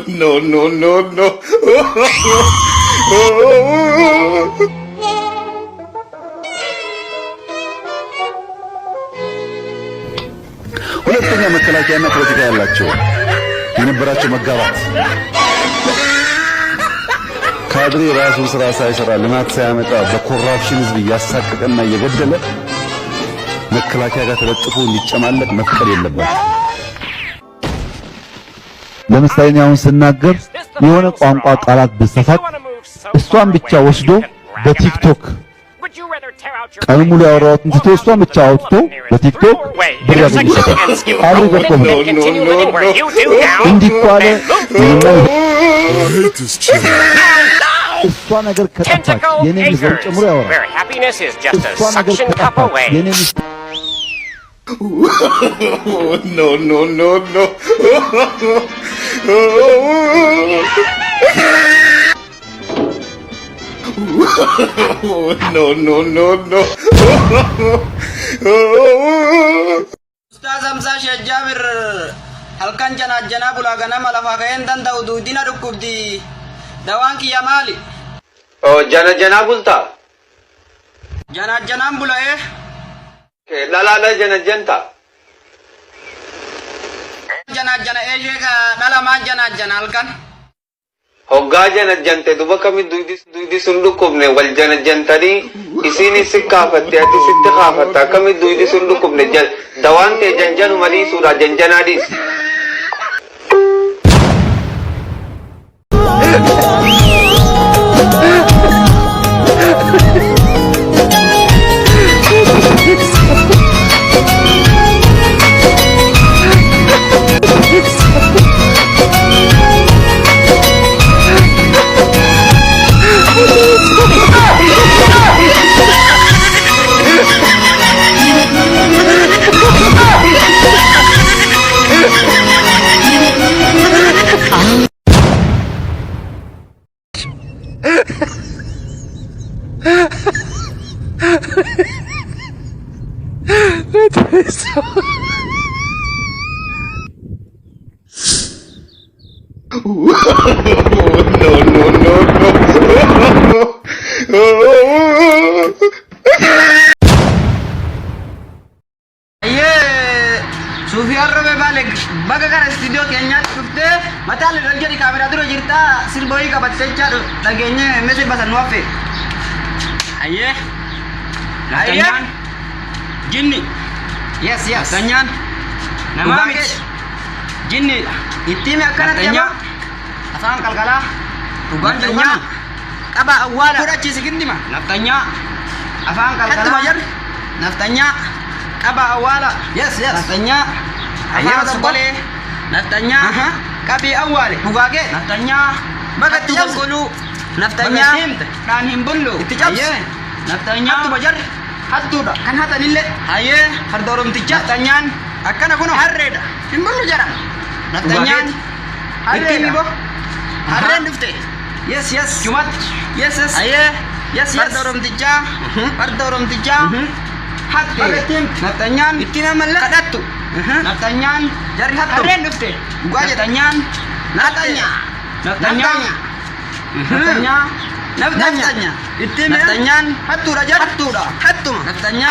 No, no, no, no. ሁለተኛ መከላከያና ፖለቲካ ያላቸው የነበራቸው መጋባት ካድሬ ራሱን ስራ ሳይሰራ ልማት ሳያመጣ በኮራፕሽን ህዝብ እያሳቀቀና እየገደለ መከላከያ ጋር ተለጥፎ እንዲጨማለቅ መፍቀድ የለባቸው። ለምሳሌ አሁን ስናገር የሆነ ቋንቋ ቃላት ብሰፋት እሷን ብቻ ወስዶ በቲክቶክ ቀን ሙሉ ያወራሁትን ትቶ እሷን ብቻ አውጥቶ በቲክቶክ ብር ያገኝሻል። አብሮ ገቆም እንዲኳለ እሷ ነገር ከጠፋች የኔ ልጅ ጨምሮ ያወራል። እሷ ነገር ከጠፋች የኔ ልጅ No, no, no, no. No, no, no, no. Ustaz Hamza Sheikh Jabir halkan jana bulagana malafa kayen dan daudu dina dukubdi dawan ki yamali. Oh, jana bulta. Jana bulae. Lala janta. Jana eje ka dala ma jana halkan. Hogga jante duba kami duidi sunduk kubne wal jantari isini sikafatti ati sitti khafata kami duidi sunduk kubne dawante janjanu mali sura janjanadis. No, no, no, no. Sufi arrobe balik baga kana studio kenya tufte matale rajari kamera duro jirta sirboi ka batte chadu tagenya message basan wafe aye kanyan jinni yes kanyan nama jinni itime akana tiama asam kalkala tugan janya kaba awala pura chisi gindima naftanya afan kalkala majar naftanya kaba awala yes naftanya ayah sebole naftanya kabi awale bugage naftanya baga tugas kulu naftanya kan himbulu itijabs naftanya tu bajar hatu da kan hata lille aye hardorum tijja tanyan akana kuno harreda himbulu jara naftanya harreda bo harren dufte yes cumat yes aye yes hardorum tijja hati naftanya itina malla kadatu naftanya jari hatu harren dufte gua aja tanyan naftanya itim naftanya hatu raja hatu naftanya